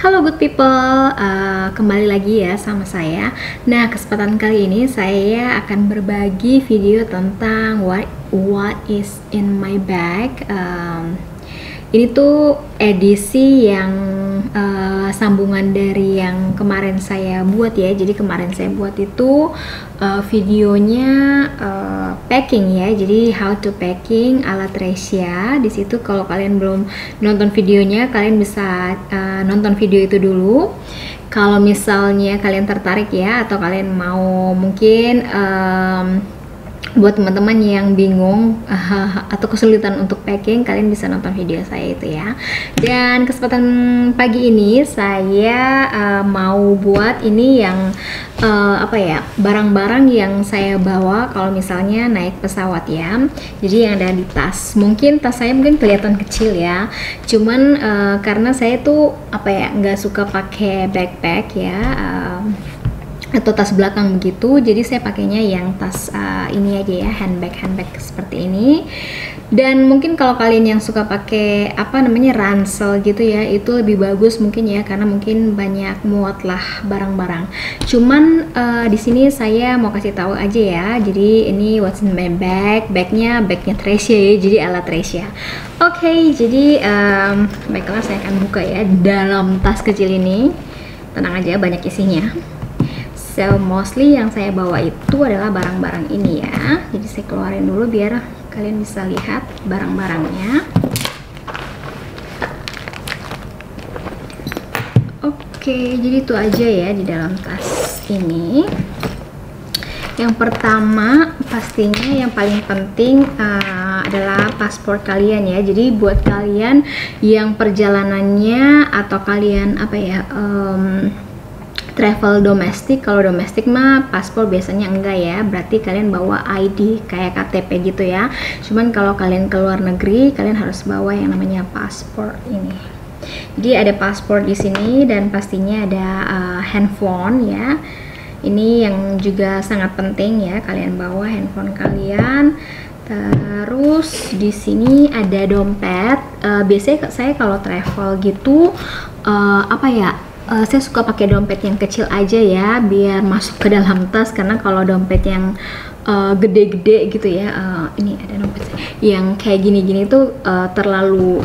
Halo good people, kembali lagi ya sama saya. Nah, kesempatan kali ini saya akan berbagi video tentang what is in my bag. Ini tuh edisi yang sambungan dari yang kemarin saya buat ya. Jadi kemarin saya buat itu videonya packing ya. Jadi how to packing ala Tresia. Di situ kalau kalian belum nonton videonya, kalian bisa nonton video itu dulu. Kalau misalnya kalian tertarik ya, atau kalian mau mungkin buat teman-teman yang bingung atau kesulitan untuk packing, kalian bisa nonton video saya itu ya. Dan kesempatan pagi ini saya mau buat ini yang barang-barang yang saya bawa kalau misalnya naik pesawat ya. Jadi yang ada di tas, mungkin tas saya mungkin kelihatan kecil ya, cuman karena saya tuh nggak suka pakai backpack ya, atau tas belakang begitu, jadi saya pakainya yang tas ini aja ya, handbag seperti ini. Dan mungkin kalau kalian yang suka pakai ransel gitu ya, itu lebih bagus mungkin ya, karena mungkin banyak muat lah barang-barang. Cuman di sini saya mau kasih tahu aja ya, jadi ini what's in my bag, bagnya Tresia ya, jadi ala Tresia. Oke, jadi baiklah saya akan buka ya dalam tas kecil ini. Tenang aja, banyak isinya. So mostly yang saya bawa itu adalah barang-barang ini ya. Jadi saya keluarin dulu biar kalian bisa lihat barang-barangnya. Oke, jadi itu aja ya di dalam tas ini. Yang pertama pastinya yang paling penting adalah paspor kalian ya. Jadi buat kalian yang perjalanannya atau kalian travel domestik, kalau domestik mah paspor biasanya enggak ya, berarti kalian bawa ID kayak KTP gitu ya. Cuman kalau kalian ke luar negeri, kalian harus bawa yang namanya paspor ini. Jadi ada paspor di sini dan pastinya ada handphone ya. Ini yang juga sangat penting ya, kalian bawa handphone kalian. Terus di sini ada dompet. Biasanya saya kalau travel gitu saya suka pakai dompet yang kecil aja ya, biar masuk ke dalam tas. Karena kalau dompet yang gede-gede gitu ya, ini ada dompet yang kayak gini-gini tuh terlalu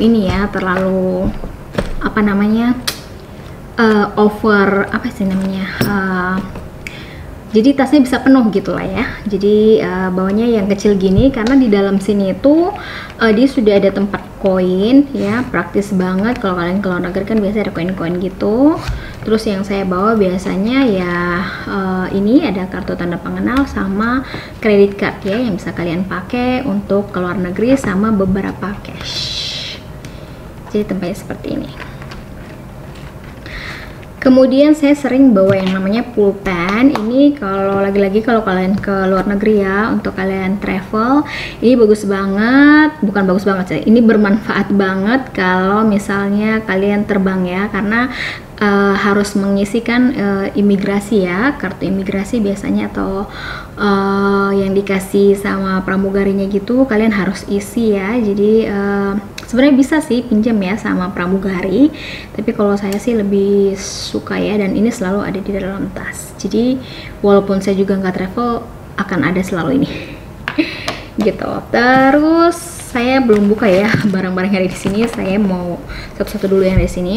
jadi tasnya bisa penuh gitu lah ya. Jadi bawanya yang kecil gini, karena di dalam sini itu dia sudah ada tempat koin ya, praktis banget. Kalau kalian ke luar negeri kan biasa ada koin-koin gitu. Terus yang saya bawa biasanya ya ini ada kartu tanda pengenal sama kredit card ya, yang bisa kalian pakai untuk ke luar negeri, sama beberapa cash. Jadi tempatnya seperti ini. Kemudian saya sering bawa yang namanya pulpen. Ini kalau lagi-lagi kalau kalian ke luar negeri ya, untuk kalian travel, ini bagus banget. Bukan bagus banget sih, ini bermanfaat banget kalau misalnya kalian terbang ya, karena harus mengisikan imigrasi ya, kartu imigrasi biasanya, atau yang dikasih sama pramugarinya gitu, kalian harus isi ya. Jadi sebenarnya bisa sih pinjam ya sama pramugari, tapi kalau saya sih lebih suka ya, dan ini selalu ada di dalam tas. Jadi walaupun saya juga nggak travel, akan ada selalu ini gitu. Terus saya belum buka ya barang-barang yang ada di sini, saya mau satu-satu dulu yang ada di sini.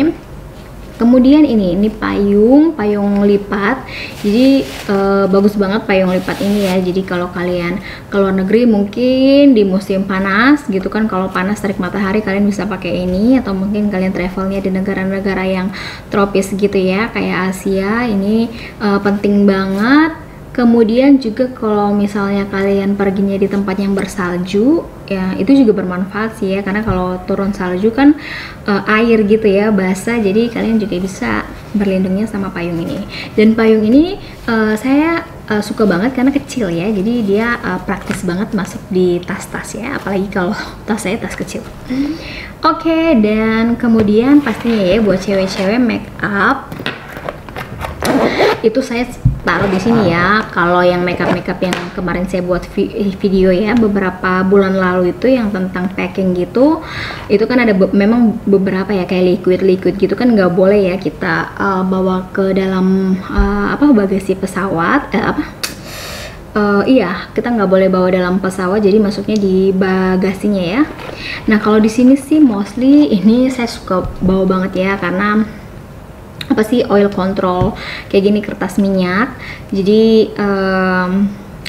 Kemudian ini payung lipat. Jadi bagus banget payung lipat ini ya. Jadi kalau kalian ke luar negeri mungkin di musim panas gitu kan, kalau panas terik matahari, kalian bisa pakai ini. Atau mungkin kalian travelnya di negara-negara yang tropis gitu ya, kayak Asia, ini penting banget. Kemudian juga kalau misalnya kalian perginya di tempat yang bersalju ya, itu juga bermanfaat sih ya, karena kalau turun salju kan air gitu ya, basah. Jadi kalian juga bisa berlindungnya sama payung ini. Dan payung ini saya suka banget karena kecil ya, jadi dia praktis banget masuk di tas-tas ya, apalagi kalau tas saya tas kecil. Oke, dan kemudian pastinya ya buat cewek-cewek make up itu saya taruh di sini ya. Kalau yang makeup yang kemarin saya buat video ya beberapa bulan lalu itu yang tentang packing gitu, itu kan ada memang beberapa ya kayak liquid gitu kan nggak boleh ya kita bawa ke dalam bagasi pesawat iya, kita nggak boleh bawa dalam pesawat, jadi masuknya di bagasinya ya. Nah kalau di sini sih mostly ini saya suka bawa banget ya, karena apa sih, oil control kayak gini, kertas minyak. Jadi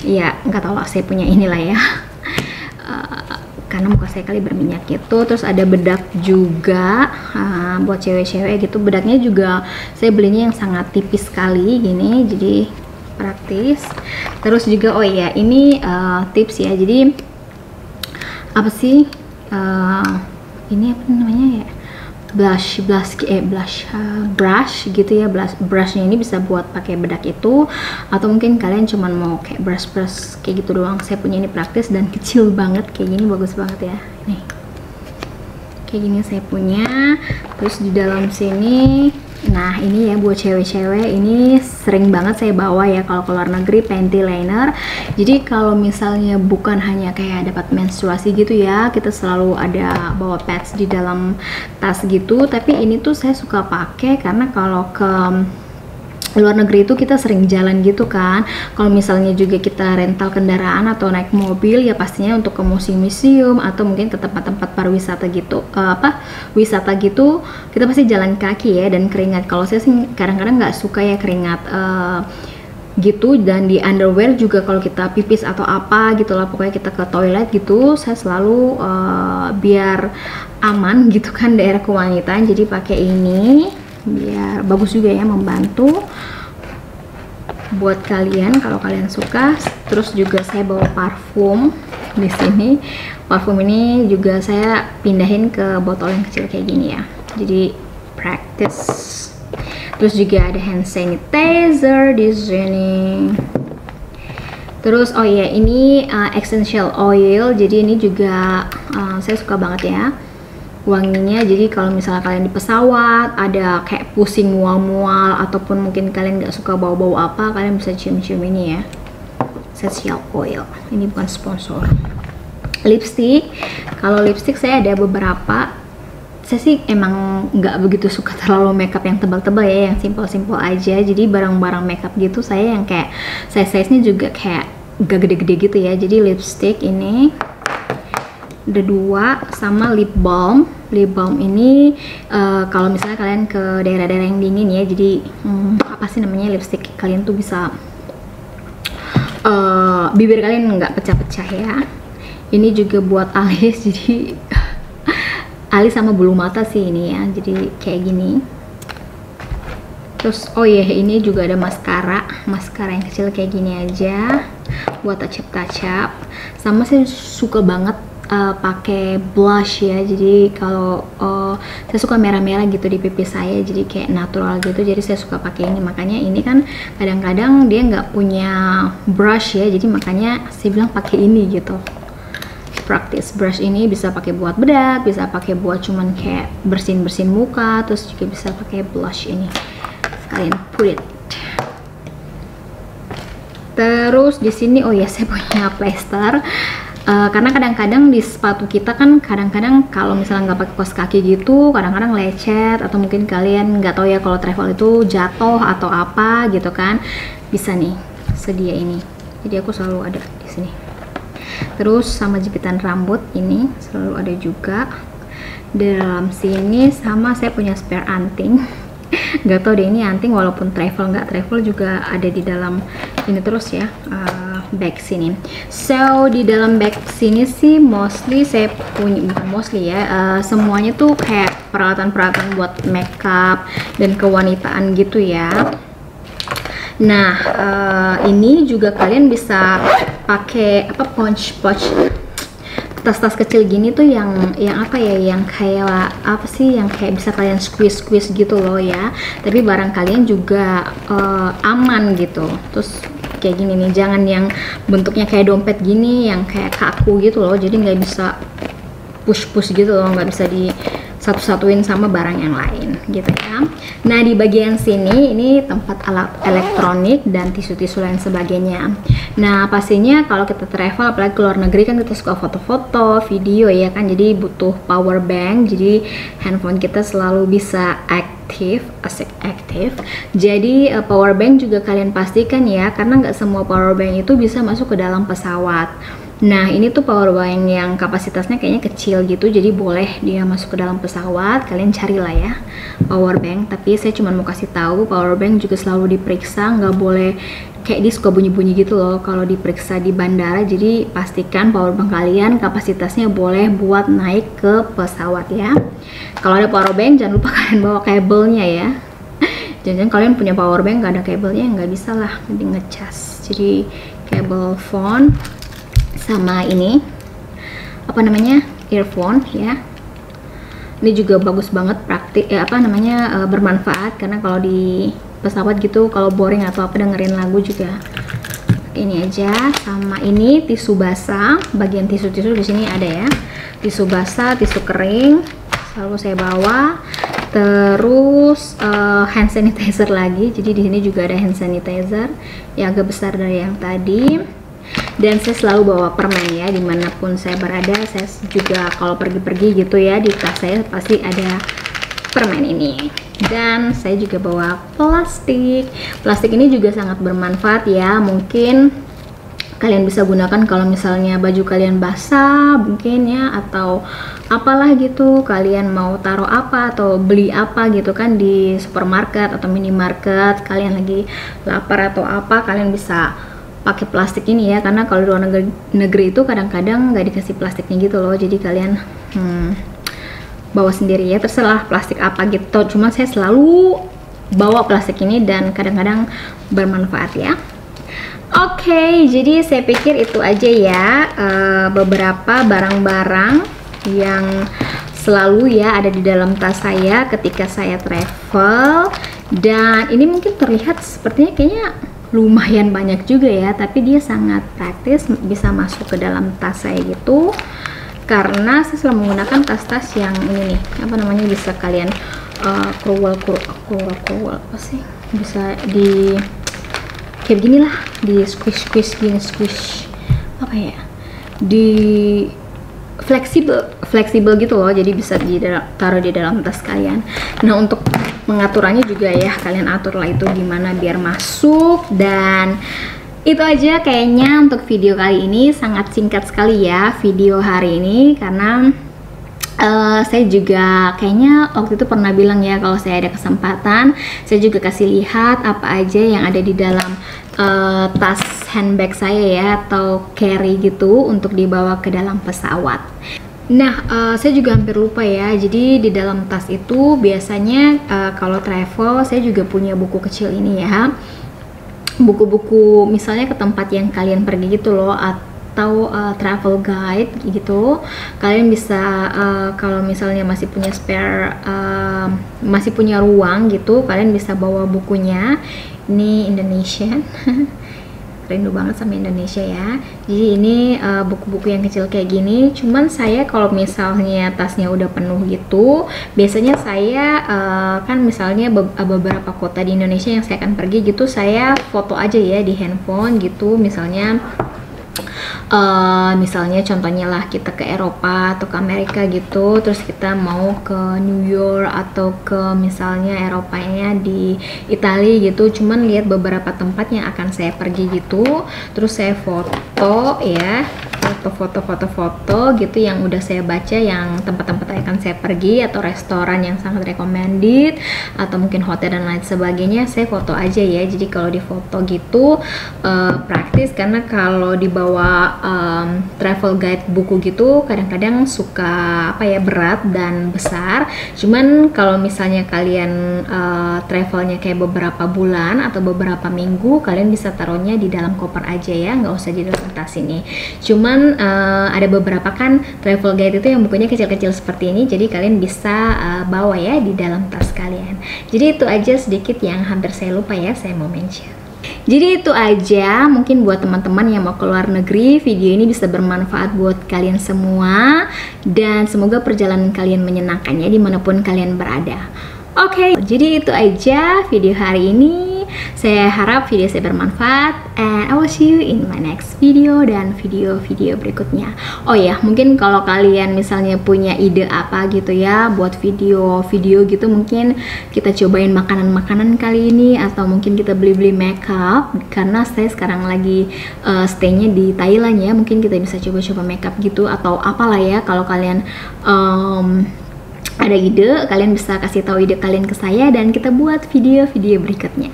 ya nggak tahu lah, saya punya inilah ya. Karena muka saya kali berminyak gitu. Terus ada bedak juga buat cewek-cewek gitu. Bedaknya juga saya belinya yang sangat tipis sekali gini, jadi praktis. Terus juga oh iya, ini tips ya. Jadi apa sih ini apa namanya ya, brush gitu ya. Brushnya ini bisa buat pakai bedak itu, atau mungkin kalian cuman mau kayak brush kayak gitu doang. Saya punya ini praktis dan kecil banget kayak gini, bagus banget ya. Nih kayak gini saya punya. Terus di dalam sini, nah ini ya buat cewek-cewek, ini sering banget saya bawa ya kalau ke luar negeri, panty liner. Jadi kalau misalnya bukan hanya kayak dapat menstruasi gitu ya, kita selalu ada bawa pads di dalam tas gitu. Tapi ini tuh saya suka pakai karena kalau ke luar negeri itu kita sering jalan gitu kan. Kalau misalnya juga kita rental kendaraan atau naik mobil ya pastinya untuk ke museum atau mungkin ke tempat-tempat pariwisata gitu, wisata gitu, kita pasti jalan kaki ya, dan keringat. Kalau saya sih kadang-kadang nggak suka ya keringat gitu. Dan di underwear juga kalau kita pipis atau apa gitu lah, pokoknya kita ke toilet gitu, saya selalu biar aman gitu kan daerah kewanitaan, jadi pakai ini biar bagus juga ya, membantu buat kalian kalau kalian suka. Terus juga saya bawa parfum di sini. Parfum ini juga saya pindahin ke botol yang kecil kayak gini ya, jadi praktis. Terus juga ada hand sanitizer di sini. Terus oh iya, ini essential oil, jadi ini juga saya suka banget ya wanginya. Jadi kalau misalnya kalian di pesawat ada kayak pusing mual-mual, ataupun mungkin kalian nggak suka bau-bau apa, kalian bisa cium-cium ini ya, essential oil. Ini bukan sponsor. Lipstick, kalau lipstick saya ada beberapa. Saya sih emang nggak begitu suka terlalu makeup yang tebal-tebal ya, yang simple-simple aja. Jadi barang-barang makeup gitu saya yang kayak size-nya juga kayak gak gede-gede gitu ya. Jadi lipstick ini ada 2, sama lip balm. Lip balm ini kalau misalnya kalian ke daerah-daerah yang dingin ya, jadi apa sih namanya, lipstick kalian tuh bisa bibir kalian nggak pecah-pecah ya. Ini juga buat alis, jadi alis sama bulu mata sih ini ya, jadi kayak gini. Terus oh iya, ini juga ada maskara yang kecil kayak gini aja buat touch up. Sama saya suka banget pakai blush ya. Jadi kalau saya suka merah-merah gitu di pipi saya, jadi kayak natural gitu, jadi saya suka pakai ini. Makanya ini kan kadang-kadang dia nggak punya brush ya, jadi makanya saya bilang pakai ini gitu, praktis. Brush ini bisa pakai buat bedak, bisa pakai buat cuman kayak bersihin muka, terus juga bisa pakai blush ini sekalian put it. Terus di sini oh ya, saya punya plester. Karena kadang-kadang di sepatu kita kan kadang-kadang kalau misalnya nggak pakai kaos kaki gitu, kadang-kadang lecet, atau mungkin kalian nggak tahu ya kalau travel itu jatuh atau apa gitu kan, bisa nih sedia ini. Jadi aku selalu ada di sini. Terus sama jepitan rambut ini selalu ada juga di dalam sini. Sama saya punya spare anting. Nggak tahu deh ini anting walaupun travel nggak travel juga ada di dalam ini terus ya, bag sini. So di dalam bag sini sih mostly saya punya, bukan mostly ya, semuanya tuh kayak peralatan-peralatan buat makeup dan kewanitaan gitu ya. Nah ini juga kalian bisa pakai apa, pouch tas-tas kecil gini tuh yang apa ya, yang kayak apa sih, yang kayak bisa kalian squeeze gitu loh ya, tapi barang kalian juga aman gitu. Terus kayak gini nih, jangan yang bentuknya kayak dompet gini yang kayak kaku gitu loh, jadi nggak bisa push gitu loh, nggak bisa di satu-satuin sama barang yang lain gitu ya. Nah di bagian sini ini tempat alat elektronik dan tisu-tisu lain sebagainya. Nah pastinya kalau kita travel apalagi ke luar negeri kan kita suka foto-foto, video ya kan, jadi butuh power bank, jadi handphone kita selalu bisa aktif. Jadi power bank juga kalian pastikan ya, karena nggak semua power bank itu bisa masuk ke dalam pesawat. Nah ini tuh power bank yang kapasitasnya kayaknya kecil gitu, jadi boleh dia masuk ke dalam pesawat. Kalian carilah ya power bank, tapi saya cuma mau kasih tahu power bank juga selalu diperiksa, nggak boleh kayak dia suka bunyi-bunyi gitu loh kalau diperiksa di bandara. Jadi pastikan power bank kalian kapasitasnya boleh buat naik ke pesawat ya. Kalau ada power bank jangan lupa kalian bawa kabelnya ya. Jangan-jangan kalian punya power bank nggak ada kabelnya, nggak bisa lah, mending ngecas. Jadi kabel phone sama ini apa namanya earphone ya, ini juga bagus banget, praktik bermanfaat, karena kalau di pesawat gitu kalau boring atau apa dengerin lagu juga ini aja. Sama ini tisu basah, bagian tisu-tisu di sini ada ya, tisu basah, tisu kering selalu saya bawa. Terus hand sanitizer lagi, jadi di sini juga ada hand sanitizer yang agak besar dari yang tadi. Dan saya selalu bawa permen ya, dimanapun saya berada. Saya juga kalau pergi-pergi gitu ya, di tas saya pasti ada permen ini. Dan saya juga bawa plastik. Plastik ini juga sangat bermanfaat ya, mungkin kalian bisa gunakan kalau misalnya baju kalian basah mungkin ya, atau apalah gitu, kalian mau taruh apa atau beli apa gitu kan di supermarket atau minimarket, kalian lagi lapar atau apa, kalian bisa pakai plastik ini ya, karena kalau di luar negeri itu kadang-kadang nggak dikasih plastiknya gitu loh, jadi kalian bawa sendiri ya, terserah plastik apa gitu. Cuma saya selalu bawa plastik ini dan kadang-kadang bermanfaat ya. Oke, jadi saya pikir itu aja ya beberapa barang-barang yang selalu ya ada di dalam tas saya ketika saya travel. Dan ini mungkin terlihat sepertinya kayaknya lumayan banyak juga ya, tapi dia sangat praktis, bisa masuk ke dalam tas saya gitu, karena saya selalu menggunakan tas-tas yang ini nih, apa namanya, bisa kalian curl apa sih, bisa di kayak begini lah, di squish apa ya, di fleksibel gitu loh, jadi bisa taruh di dalam tas kalian. Nah untuk mengaturannya juga ya, kalian aturlah itu gimana biar masuk. Dan itu aja kayaknya untuk video kali ini, sangat singkat sekali ya video hari ini, karena saya juga kayaknya waktu itu pernah bilang ya, kalau saya ada kesempatan saya juga kasih lihat apa aja yang ada di dalam tas handbag saya ya, atau carry gitu untuk dibawa ke dalam pesawat. Nah saya juga hampir lupa ya, jadi di dalam tas itu biasanya kalau travel saya juga punya buku kecil ini ya, buku-buku misalnya ke tempat yang kalian pergi gitu loh, atau travel guide gitu. Kalian bisa kalau misalnya masih punya spare, masih punya ruang gitu, kalian bisa bawa bukunya. Ini Indonesian rindu banget sama Indonesia ya. Jadi ini buku-buku yang kecil kayak gini. Cuman saya kalau misalnya tasnya udah penuh gitu, biasanya saya kan misalnya beberapa kota di Indonesia yang saya akan pergi gitu, saya foto aja ya di handphone gitu. Misalnya contohnya lah, kita ke Eropa atau ke Amerika gitu, terus kita mau ke New York atau ke misalnya Eropanya di Italia gitu, cuman lihat beberapa tempat yang akan saya pergi gitu, terus saya foto ya, foto gitu yang udah saya baca, yang tempat-tempat yang akan saya pergi atau restoran yang sangat recommended atau mungkin hotel dan lain sebagainya, saya foto aja ya. Jadi kalau di foto gitu praktis, karena kalau dibawa travel guide buku gitu kadang-kadang suka apa ya, berat dan besar. Cuman kalau misalnya kalian travelnya kayak beberapa bulan atau beberapa minggu, kalian bisa taruhnya di dalam koper aja ya, nggak usah di dalam tas ini. Cuman ada beberapa kan travel guide itu yang bukunya kecil-kecil seperti ini, jadi kalian bisa bawa ya di dalam tas kalian. Jadi itu aja sedikit yang hampir saya lupa ya, saya mau mention. Jadi itu aja, mungkin buat teman-teman yang mau ke luar negeri, video ini bisa bermanfaat buat kalian semua, dan semoga perjalanan kalian menyenangkan ya dimanapun kalian berada. Oke, jadi itu aja video hari ini. Saya harap video saya bermanfaat, and I will see you in my next video dan video-video berikutnya. Oh ya, mungkin kalau kalian misalnya punya ide apa gitu ya buat video-video gitu, mungkin kita cobain makanan-makanan kali ini, atau mungkin kita beli-beli makeup karena saya sekarang lagi stay-nya di Thailand ya. Mungkin kita bisa coba-coba makeup gitu atau apalah ya. Kalau kalian ada ide, kalian bisa kasih tahu ide kalian ke saya dan kita buat video-video berikutnya.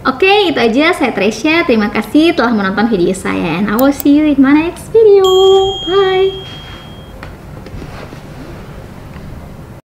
Oke, itu aja. Saya Tresya. Terima kasih telah menonton video saya, and I will see you in my next video. Bye.